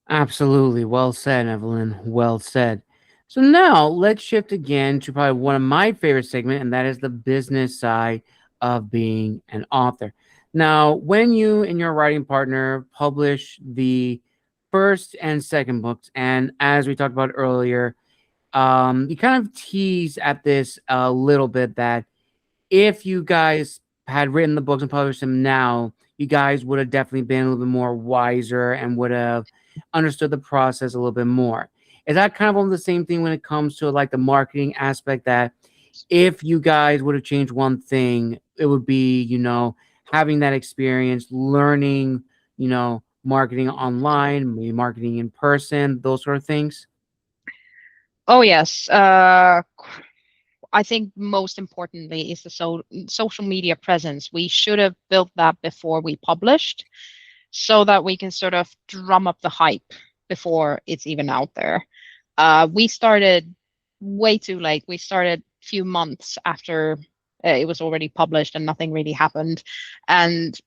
Absolutely. Well said, Evelyn. Well said. So now let's shift again to probably one of my favorite segment, and that is the business side of being an author. Now, when you and your writing partner publish the first and second books, and as we talked about earlier, you kind of tease at this a little bit that if you guys had written the books and published them now, you guys would have definitely been a little bit more wiser and would have understood the process a little bit more. Is that kind of almost the same thing when it comes to like the marketing aspect, that if you guys would have changed one thing, it would be, having that experience, learning, marketing online, maybe marketing in person, those sort of things. Oh yes. I think most importantly is the social media presence. We should have built that before we published, so that we can sort of drum up the hype before it's even out there. We started way too late. We started a few months after it was already published, and nothing really happened. And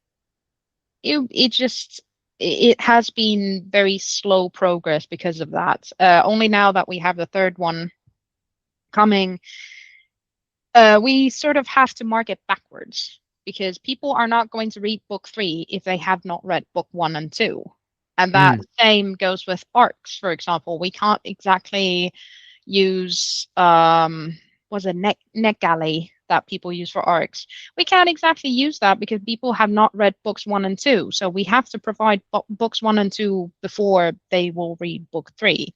it just it has been very slow progress because of that. Only now that we have the third one coming, we sort of have to market backwards, because people are not going to read book three if they have not read book one and two. And that Mm. same goes with arcs, for example. We can't exactly use was a neck galley that people use for arcs. We can't exactly use that because people have not read books one and two. So we have to provide books one and two before they will read book three.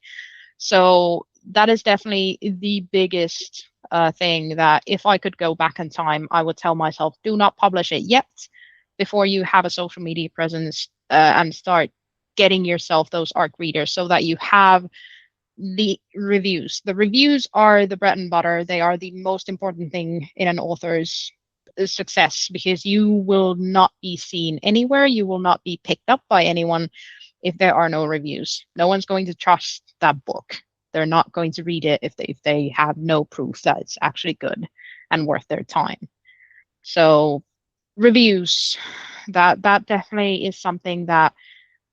So that is definitely the biggest thing, that if I could go back in time, I would tell myself, do not publish it yet before you have a social media presence, and start getting yourself those ARC readers, so that you have the reviews. The reviews are the bread and butter. They are the most important thing in an author's success, because you will not be seen anywhere. You will not be picked up by anyone if there are no reviews. No one's going to trust that book. They're not going to read it if they have no proof that it's actually good and worth their time. So reviews, that definitely is something that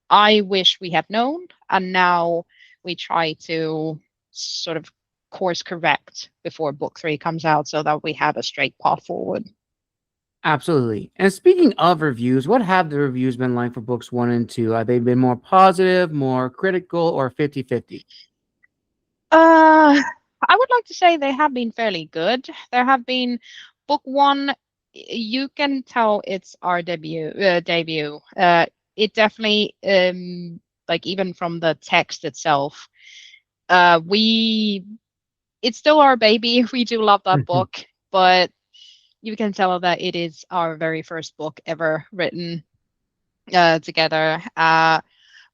I wish we had known, and now we try to sort of course correct before book three comes out, so that we have a straight path forward. Absolutely. And speaking of reviews, what have the reviews been like for books one and two? Have they been more positive, more critical, or 50-50? I would like to say they have been fairly good. There have been book one, you can tell it's our debut. It definitely, like even from the text itself, we it's still our baby. We do love that book, but you can tell that it is our very first book ever written together. But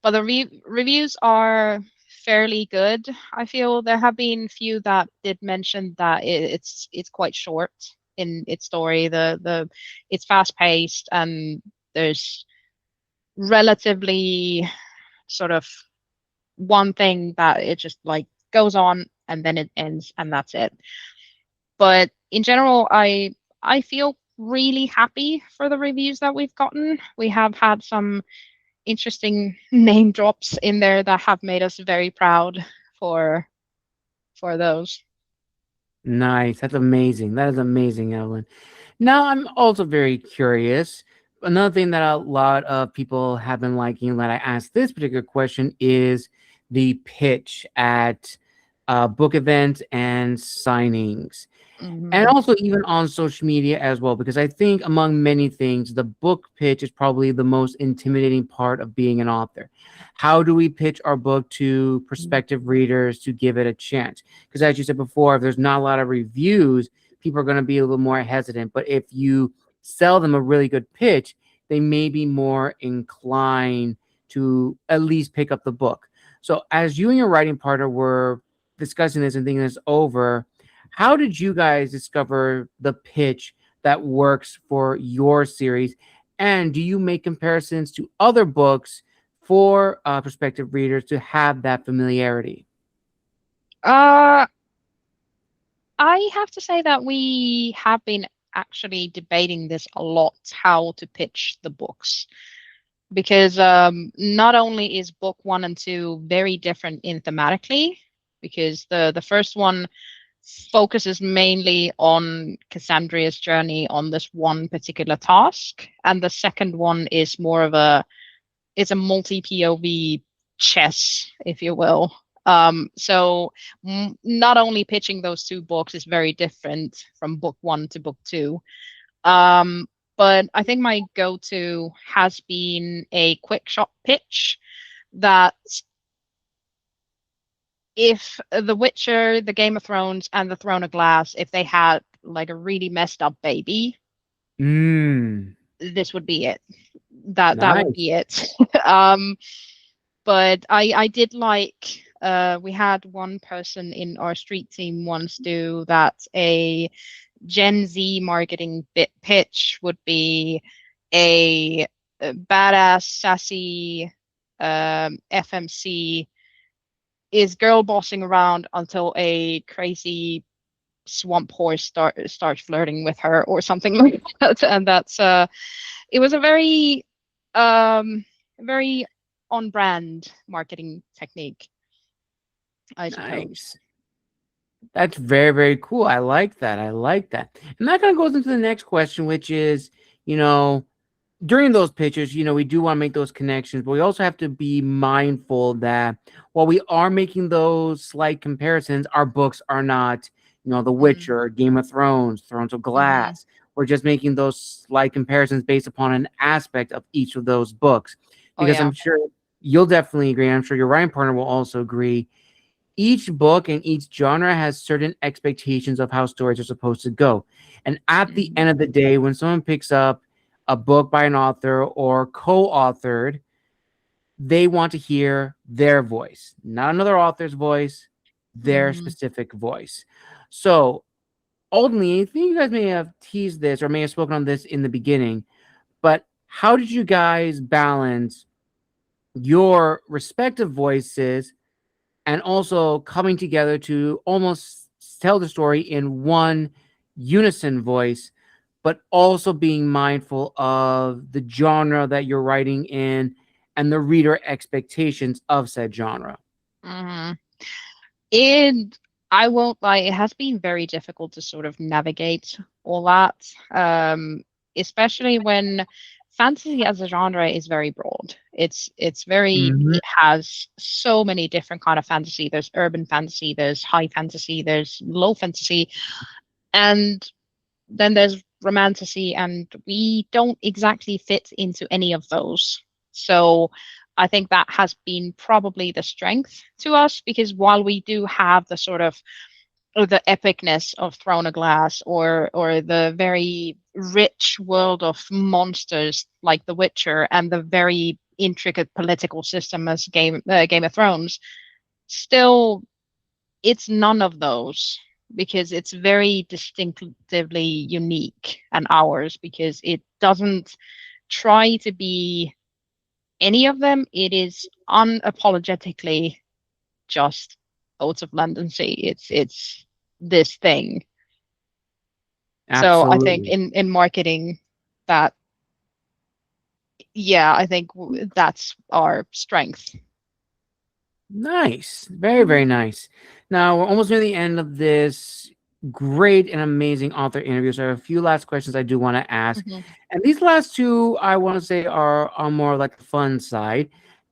the reviews are fairly good. I feel there have been few that did mention that it's quite short in its story. The it's fast paced, and there's relatively sort of one thing that it just like goes on and then it ends and that's it. But in general, I feel really happy for the reviews that we've gotten. We have had some interesting name drops in there that have made us very proud for for those. Nice. That's amazing. That is amazing, Evelyn. Now, I'm also very curious. Another thing that a lot of people have been liking that I asked this particular question is the pitch at book events and signings. And Mhm. also even on social media as well, because I think among many things, the book pitch is probably the most intimidating part of being an author. How do we pitch our book to prospective readers to give it a chance? Because as you said before, if there's not a lot of reviews, people are going to be a little more hesitant. But if you sell them a really good pitch, they may be more inclined to at least pick up the book. So as you and your writing partner were discussing this and thinking this over, how did you guys discover the pitch that works for your series? And do you make comparisons to other books for prospective readers to have that familiarity? Uh, I have to say that we have been actually debating this a lot, how to pitch the books, because not only is book one and two very different in thematically, because the first one focuses mainly on Cassandria's journey on this one particular task, and the second one is more of a it's a multi POV chess, if you will. So not only pitching those two books is very different from book one to book two, um, but I think my go-to has been a quick shot pitch that if The Witcher, The Game of Thrones, and The Throne of Glass, if they had like a really messed up baby, Mm, this would be it. That would nice. be it. um, but I did like we had one person in our street team once do that a Gen Z marketing bit pitch would be a badass sassy FMC is girl bossing around until a crazy swamp horse starts flirting with her or something like that. And that's it was a very on brand marketing technique, I suppose. Nice. That's very, very cool. I like that. I like that. And that kind of goes into the next question, which is, you know, during those pitches, we do want to make those connections, but we also have to be mindful that while we are making those slight comparisons, our books are not, The Mm, Witcher, Game of Thrones, Thrones of hmm. Glass. We're just making those slight comparisons based upon an aspect of each of those books. Oh Because yeah. I'm sure you'll definitely agree, and I'm sure your writing partner will also agree, each book and each genre has certain expectations of how stories are supposed to go. And at the Hmm. end of the day, when someone picks up a book by an author or co-authored, they want to hear their voice, not another author's voice, their Hmm. specific voice. So ultimately, I think you guys may have teased this or may have spoken on this in the beginning, but how did you guys balance your respective voices and also coming together to almost tell the story in one unison voice, but also being mindful of the genre that you're writing in and the reader expectations of said genre? Hmm. It, I won't lie, it has been very difficult to sort of navigate all that, especially when fantasy as a genre is very broad. Mhm. It has so many different kind of fantasy. There's urban fantasy, there's high fantasy, there's low fantasy, and then there's romantasy, and we don't exactly fit into any of those. So I think that has been probably the strength to us because while we do have the sort of or the epicness of Throne of Glass or the very rich world of monsters like The Witcher and the very intricate political system as Game of Thrones, still it's none of those because it's very distinctively unique and ours because it doesn't try to be any of them. It is unapologetically just Oaths of London Sea. It's this thing. So I think Absolutely. in marketing that, yeah, I think that's our strength. Nice. Very, very nice. Now, we're almost near the end of this great and amazing author interview. So I have a few last questions I do want to ask. Mhm. And these last two, I want to say, are on more like the fun side.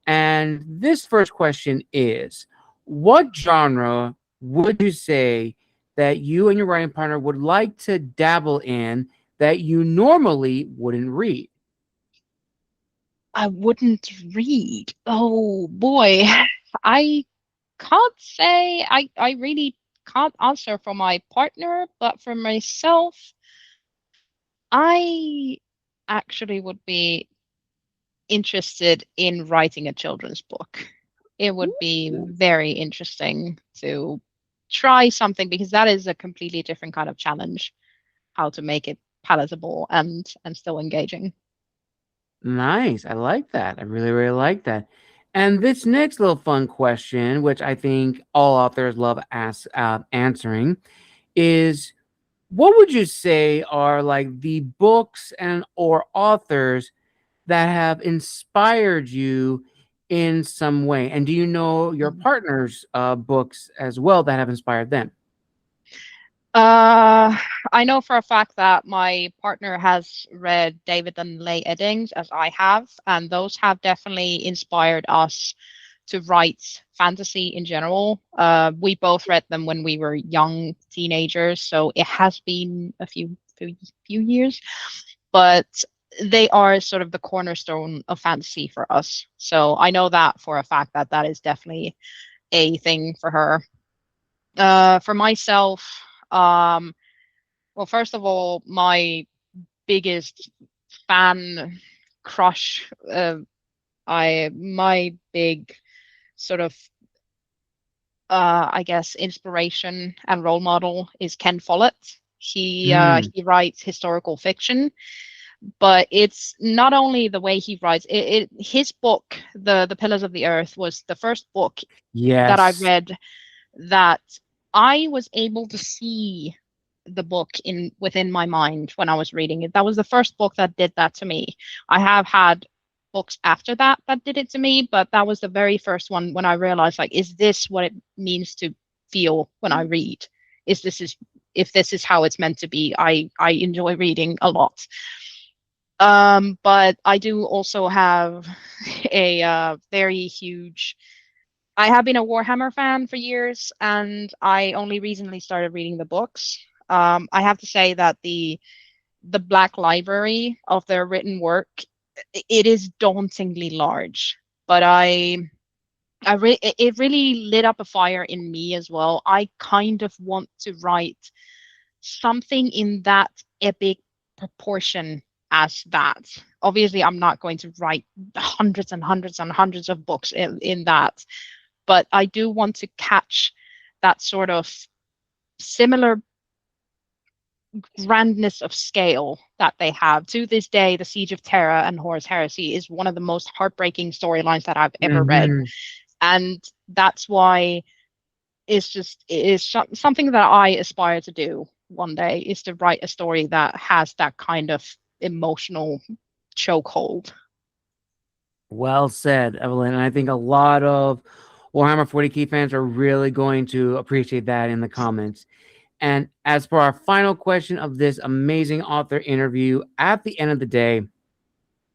And this first question is, what genre would you say that you and your writing partner would like to dabble in that you normally wouldn't read? I wouldn't read. Oh boy. I can't say I really can't answer for my partner, but for myself, I actually would be interested in writing a children's book. It would be very interesting to try something because that is a completely different kind of challenge, how to make it palatable and still engaging. Nice. I like that. I really, really like that. And this next little fun question, which I think all authors love answering, is what would you say are like the books and or authors that have inspired you in some way? And do you know your Mhm. partner's books as well that have inspired them? Uh, I know for a fact that my partner has read David and Leigh Eddings, as I have, and those have definitely inspired us to write fantasy in general. We both read them when we were young teenagers, so it has been a few years, but they are sort of the cornerstone of fantasy for us. So I know that for a fact that that is definitely a thing for her. For myself, well, first of all, my biggest fan crush, I my big sort of I guess inspiration and role model is Ken Follett. Mm, He writes historical fiction, but it's not only the way he writes. His book, the Pillars of the Earth, was the first book that I yes. read that I was able to see the book in within my mind when I was reading it. That was the first book that did that to me. I have had books after that that did it to me, but that was the very first one when I realized, like, is this what it means to feel when I read? Is if this is how it's meant to be? I enjoy reading a lot. But I do also have a very huge. I have been a Warhammer fan for years, and I only recently started reading the books. I have to say that the Black Library of their written work, it is dauntingly large, but it really lit up a fire in me as well. I kind of want to write something in that epic proportion as that. Obviously, I'm not going to write hundreds and hundreds and hundreds of books in that, but I do want to catch that sort of similar grandness of scale that they have. To this day, The Siege of Terra and Horus Heresy is one of the most heartbreaking storylines that I've ever read. Hmm. And that's why it is something that I aspire to do one day, is to write a story that has that kind of emotional chokehold. Well said, Evelyn. And I think a lot of Warhammer 40K fans are really going to appreciate that in the comments. And as for our final question of this amazing author interview, at the end of the day,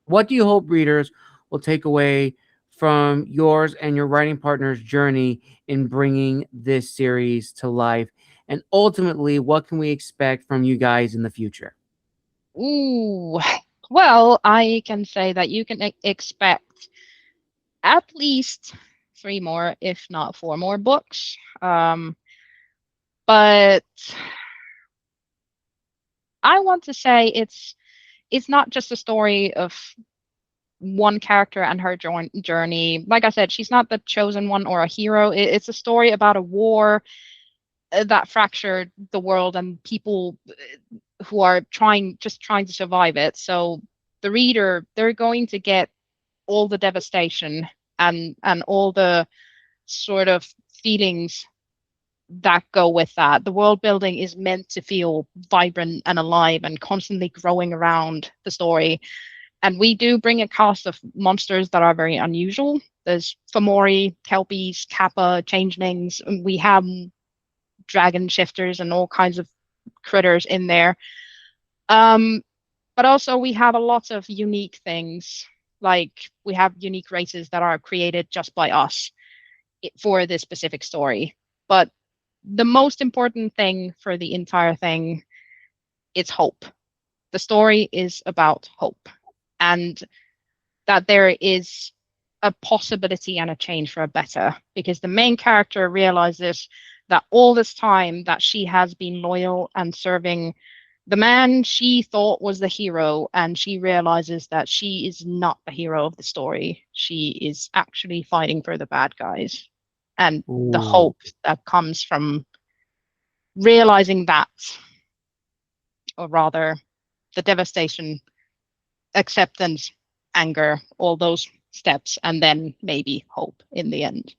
what do you hope readers will take away from yours and your writing partner's journey in bringing this series to life? And ultimately, what can we expect from you guys in the future? Ooh, well, I can say that you can expect at least three more, if not four more books. But I want to say it's not just a story of one character and her journey. Like I said, she's not the chosen one or a hero. It's a story about a war that fractured the world and people who are trying to survive it. So the reader, they're going to get all the devastation and all the sort of feelings that go with that. The world building is meant to feel vibrant and alive and constantly growing around the story. And we do bring a cast of monsters that are very unusual. There's Fomori, Kelpies, Kappa, Changelings. And we have dragon shifters and all kinds of critters in there. Um, but also we have a lot of unique things. Like we have unique races that are created just by us for this specific story. But the most important thing for the entire thing is hope. The story is about hope, and that there is a possibility and a change for a better, because the main character realizes that all this time that she has been loyal and serving the man she thought was the hero, and she realizes that she is not the hero of the story. She is actually fighting for the bad guys. And the Ooh, hope that comes from realizing that, or rather, the devastation, acceptance, anger, all those steps, and then maybe hope in the end.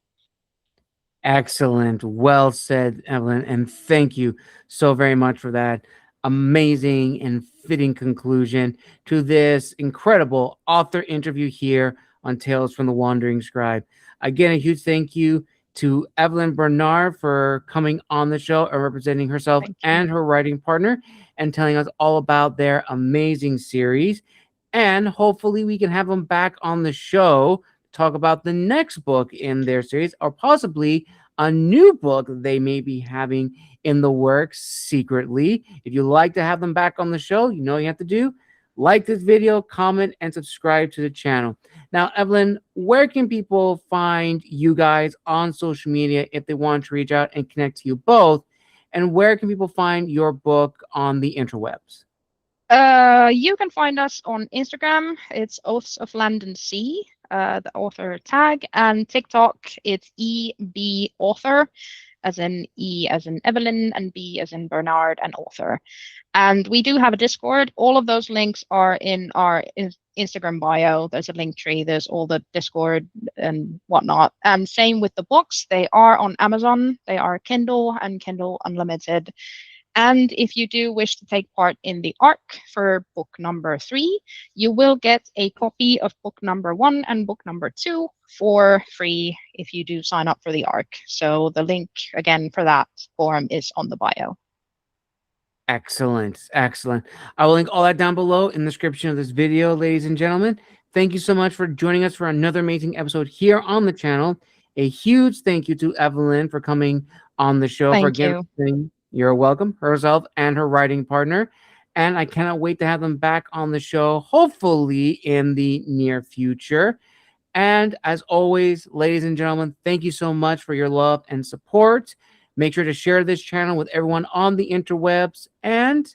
excellent. Well said, Evelyn. And thank you so very much for that amazing and fitting conclusion to this incredible author interview here on Tales from the Wandering Scribe. Again, a huge thank you to Evelyn Bernard for coming on the show and representing herself Thank you. and her writing partner and telling us all about their amazing series. And hopefully, we can have them back on the show to talk about the next book in their series, or possibly a new book they may be having in the works secretly. If you'd like to have them back on the show, you know what you have to do. like this video, comment, and subscribe to the channel. Now, Evelyn, where can people find you guys on social media if they want to reach out and connect to you both? And where can people find your book on the interwebs? You can find us on Instagram. It's Oaths of Land and Sea, the author tag, and TikTok. It's EB Author, as in E as in Evelyn, and B as in Bernard, and author. And we do have a Discord. All of those links are in our Instagram bio. There's a link tree. There's all the Discord and whatnot. And same with the books. They are on Amazon. They are Kindle and Kindle Unlimited. And if you do wish to take part in the ARC for book number 3, you will get a copy of book number 1 and book number 2 for free if you do sign up for the ARC. So the link again for that form is on the bio. Excellent. Excellent. I will link all that down below in the description of this video, ladies and gentlemen. Thank you so much for joining us for another amazing episode here on the channel. A huge thank you to Evelyn for coming on the show. Thank you. You're welcome, herself and her writing partner. And I cannot wait to have them back on the show, hopefully in the near future. And as always, ladies and gentlemen, thank you so much for your love and support. Make sure to share this channel with everyone on the interwebs. And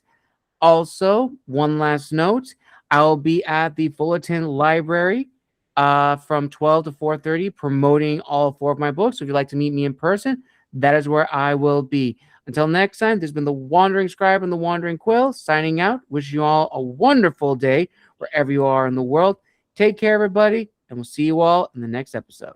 also, one last note, I'll be at the Fullerton Library from 12 to 4:30 promoting all 4 of my books. So if you'd like to meet me in person, that is where I will be. Until next time, this has been the Wandering Scribe and the Wandering Quill signing out. Wish you all a wonderful day wherever you are in the world. Take care, everybody, and we'll see you all in the next episode.